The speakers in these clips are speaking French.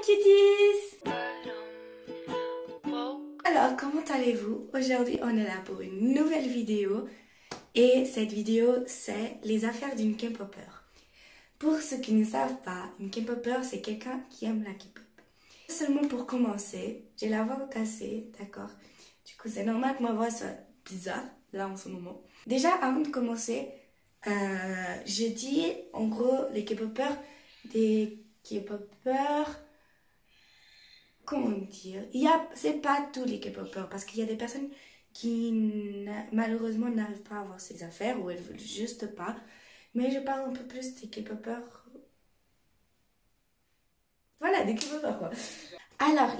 cuties! Alors, comment allez-vous? Aujourd'hui, on est là pour une nouvelle vidéo. Et cette vidéo, c'est les affaires d'une K-popper. Pour ceux qui ne savent pas, une K-popper, c'est quelqu'un qui aime la K-pop. Seulement pour commencer, j'ai la voix cassée, d'accord? Du coup, c'est normal que ma voix soit bizarre, là, en ce moment. Déjà, avant de commencer, je dis, en gros, les K-poppers, des K-poppers... Comment dire? C'est pas tous les K-popers, parce qu'il y a des personnes qui malheureusement n'arrivent pas à voir ces affaires ou elles veulent juste pas. Mais je parle un peu plus des K-popers. Voilà, des K-popers quoi. Alors,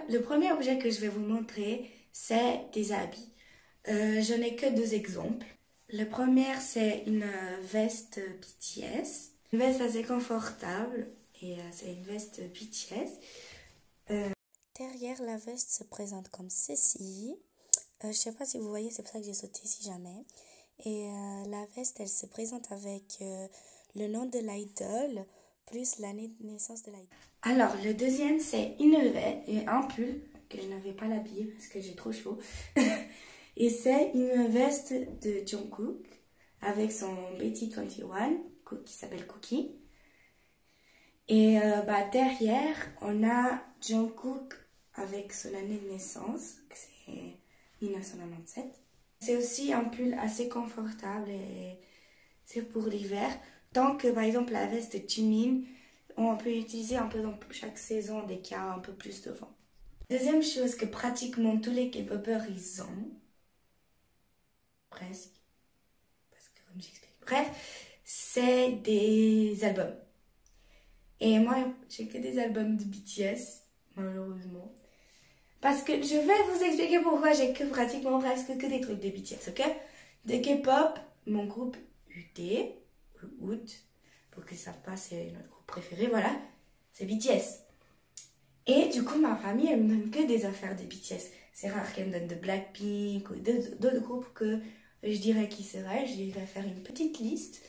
le premier objet que je vais vous montrer, c'est des habits. Je n'ai que deux exemples. Le premier, c'est une veste BTS. Une veste assez confortable et c'est une veste BTS. Derrière, la veste se présente comme ceci. Je sais pas si vous voyez, c'est pour ça que j'ai sauté si jamais. Et la veste, elle se présente avec le nom de l'idole plus l'année de naissance de l'idole. Alors, le deuxième, c'est une veste et un pull que je n'avais pas l'habiller parce que j'ai trop chaud. Et c'est une veste de Jungkook avec son BT21 qui s'appelle Cookie. Et derrière, on a Jungkook avec son année de naissance, c'est 1997. C'est aussi un pull assez confortable et c'est pour l'hiver. Tant que par exemple la veste de Jimin, on peut utiliser un peu dans chaque saison dès qu'il y a un peu plus de vent. Deuxième chose que pratiquement tous les K-popers ils ont, presque, parce que comme j'explique, bref, c'est des albums. Et moi, j'ai que des albums de BTS, malheureusement. Parce que je vais vous expliquer pourquoi j'ai que pratiquement presque que des trucs de BTS, ok? De K-pop, mon groupe UT, ou UT, pour qu'ils ne savent pas, c'est notre groupe préféré, voilà, c'est BTS. Et du coup, ma famille, elle me donne que des affaires de BTS. C'est rare qu'elle me donne de Blackpink ou d'autres groupes que je dirais qui seraient. Je vais faire une petite liste.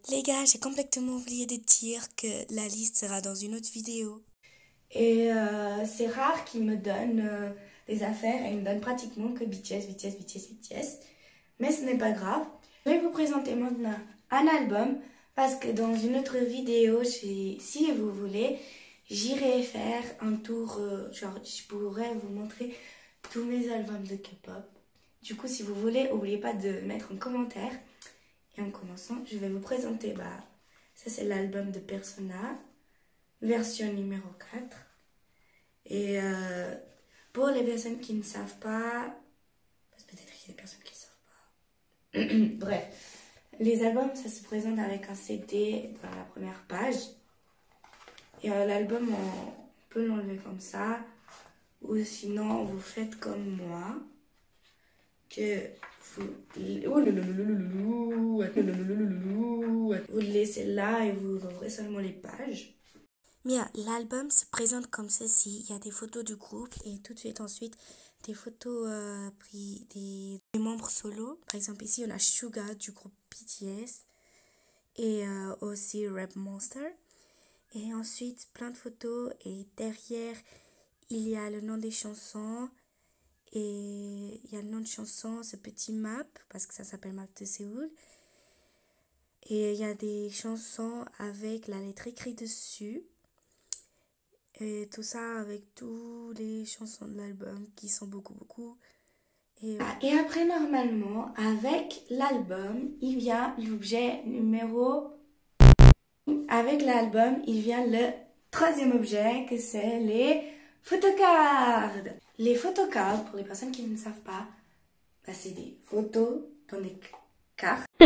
Les gars, j'ai complètement oublié de dire que la liste sera dans une autre vidéo. Et c'est rare qu'ils me donnent des affaires et ils me donnent pratiquement que BTS, BTS, BTS, BTS. Mais ce n'est pas grave. Je vais vous présenter maintenant un album parce que dans une autre vidéo, si vous voulez, j'irai faire un tour, genre je pourrais vous montrer tous mes albums de K-pop. Du coup, si vous voulez, n'oubliez pas de mettre un commentaire. Et en commençant, je vais vous présenter, ça c'est l'album de Persona, version numéro 4. Et pour les personnes qui ne savent pas, parce que peut-être qu'il y a des personnes qui ne savent pas. Bref, les albums, ça se présente avec un CD dans la première page. Et l'album, on peut l'enlever comme ça. Ou sinon, vous faites comme moi. Que vous le laissez là et vous ouvrez seulement les pages. Bien, l'album se présente comme ceci. Il y a des photos du groupe et tout de suite ensuite des photos prises des membres solo. Par exemple ici on a Suga du groupe BTS et aussi Rap Monster. Et ensuite plein de photos et derrière il y a le nom des chansons. Et il y a le nom de chanson, ce petit map, parce que ça s'appelle Map de Séoul. Et il y a des chansons avec la lettre écrite dessus. Et tout ça avec toutes les chansons de l'album, qui sont beaucoup. Et après, normalement, avec l'album, il vient l'objet numéro... Avec l'album, il vient le troisième objet, que c'est les photocards. Les photocards, pour les personnes qui ne savent pas, c'est des photos dans des cartes. Je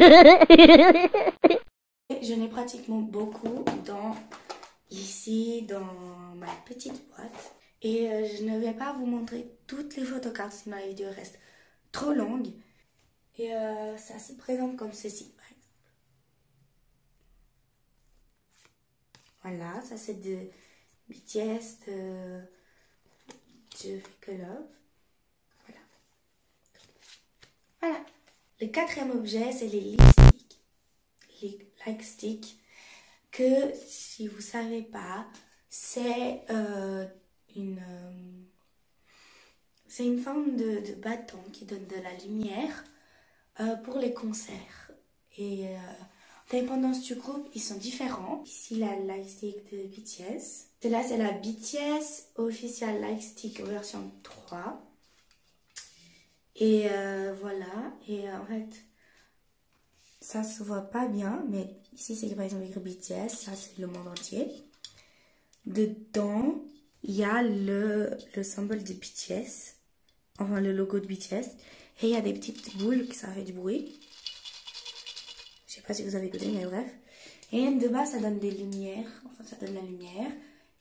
n'ai pratiquement beaucoup ici dans ma petite boîte. Et je ne vais pas vous montrer toutes les photocards, sinon la vidéo reste trop longue. Et ça se présente comme ceci, par exemple. Voilà, ça c'est de BTS, de Fake Love. Voilà. Le quatrième objet, c'est les lipsticks. Les like sticks. Que si vous savez pas, C'est une forme de bâton qui donne de la lumière pour les concerts. Et dépendance du groupe, ils sont différents. Ici, la lightstick de BTS. Celle-là, c'est la BTS Official Lightstick version 3. Et voilà. Et en fait, ça se voit pas bien, mais ici, c'est par exemple écrit BTS. Ça, c'est le monde entier. Dedans, il y a le symbole de BTS. Enfin, le logo de BTS. Et il y a des petites boules qui ça fait du bruit. Je sais pas si vous avez écouté, mais bref. Et de bas, ça donne des lumières. Enfin, ça donne la lumière.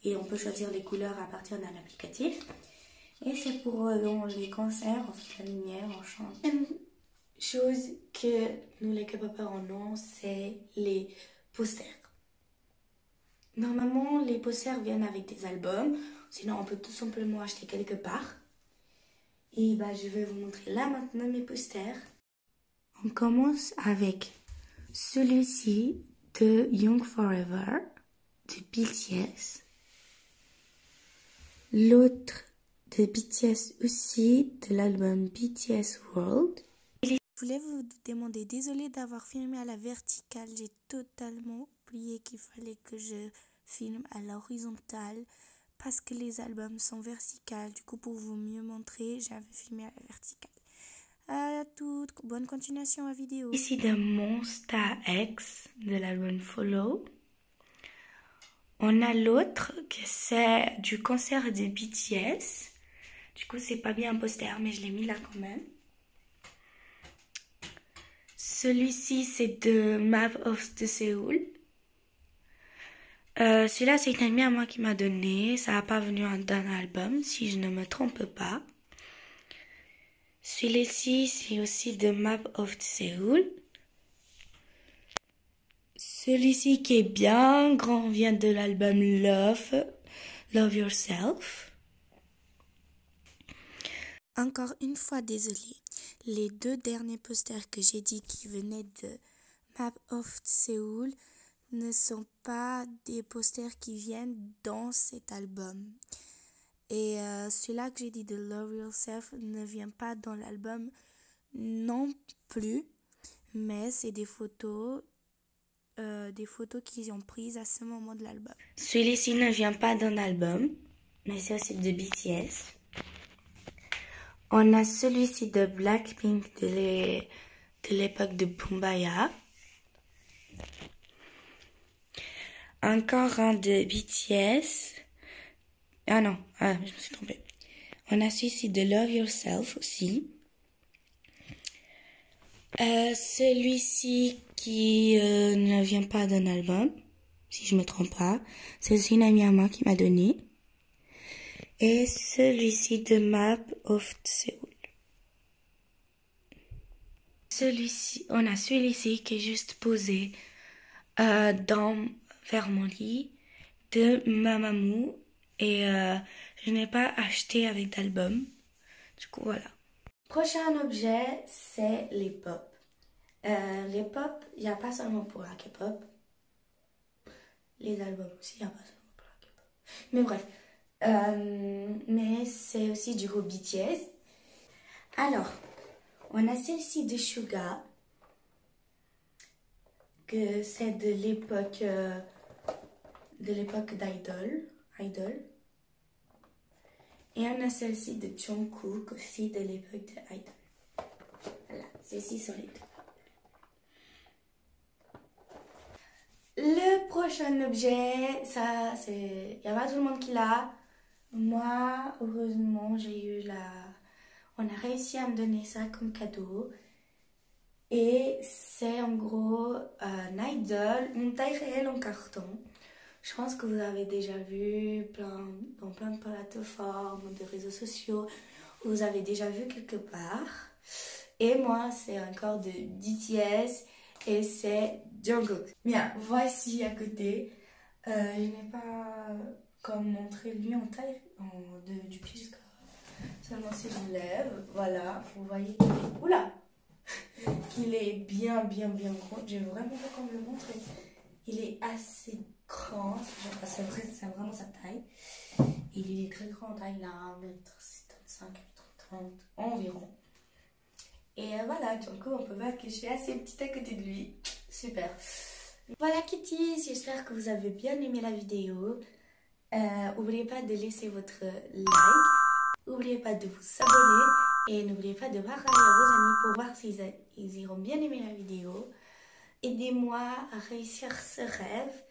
Et on peut choisir les couleurs à partir d'un applicatif. Et c'est pour dans les concerts, en fait, la lumière, on change. Une chose que nous, les K-popers, en ont, c'est les posters. Normalement, les posters viennent avec des albums. Sinon, on peut tout simplement acheter quelque part. Et bah, je vais vous montrer là maintenant mes posters. On commence avec celui-ci de Young Forever de BTS. L'autre de BTS aussi, de l'album BTS World. Je voulais vous demander, désolée d'avoir filmé à la verticale, j'ai totalement oublié qu'il fallait que je filme à l'horizontale parce que les albums sont verticales. Du coup, pour vous mieux montrer, j'avais filmé à la verticale. À toute bonne continuation à vidéo. Ici de Monsta X de l'album Follow. On a l'autre que c'est du concert de BTS. Du coup, c'est pas bien un poster, mais je l'ai mis là quand même. Celui-ci, c'est de Map of the Seoul. Celui-là, c'est une amie à moi qui m'a donné. Ça n'a pas venu d'un album, si je ne me trompe pas. Celui-ci, c'est aussi de Map of the Seoul. Celui-ci qui est bien grand vient de l'album Love Yourself. Encore une fois, désolée. Les deux derniers posters que j'ai dit qui venaient de Map of Seoul ne sont pas des posters qui viennent dans cet album. Et celui-là que j'ai dit de Love Yourself ne vient pas dans l'album non plus, mais c'est des photos qu'ils ont prises à ce moment de l'album. Celui-ci ne vient pas d'un album, mais c'est aussi de BTS. On a celui-ci de Blackpink de l'époque de Boombayah. Encore un de BTS. Ah non, je me suis trompée. On a celui-ci de Love Yourself aussi. Celui-ci qui ne vient pas d'un album, si je me trompe pas. C'est aussi une amie à moi qui m'a donné. Et celui-ci de Map of Seoul. On a celui-ci qui est juste posé vers mon lit de Mamamoo. Et je n'ai pas acheté avec d'album. Du coup, voilà. Prochain objet, c'est les pop. Les pop, il n'y a pas seulement pour la K-pop. Les albums aussi, il n'y a pas seulement pour la K-pop. Mais bref. Mais c'est aussi du groupe BTS. Alors, on a celle-ci de Suga. Que c'est de l'époque d'Idol. Et on a celle-ci de Jungkook aussi de l'époque de Idol. Voilà, celles-ci sont les deux. Le prochain objet, ça c'est... Il n'y a pas tout le monde qui l'a. Moi, heureusement, on a réussi à me donner ça comme cadeau. Et c'est en gros un Idol, une taille réelle en carton. Je pense que vous avez déjà vu dans plein de plateformes, de réseaux sociaux. Vous avez déjà vu quelque part. Et moi, c'est encore de BTS et c'est Jungkook. Bien, voici à côté. Je n'ai pas comme montré lui en taille, du pied jusqu'à... Seulement si je lève, voilà, vous voyez qu'il est... Oula, qu'il est bien grand. J'ai vraiment pas comment le montrer. Il est assez grand, c'est vraiment sa taille. Il est très grand en taille, il a 1m75, 1m30 environ. Et voilà, du coup on peut voir que je suis assez petite à côté de lui. Super. Voilà Kitty, j'espère que vous avez bien aimé la vidéo. N'oubliez pas de laisser votre like. N'oubliez pas de vous abonner. Et n'oubliez pas de partager à vos amis pour voir s'ils iront bien aimer la vidéo. Aidez-moi à réussir ce rêve.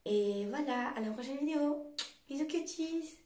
Et voilà, à la prochaine vidéo. Bisous cuties.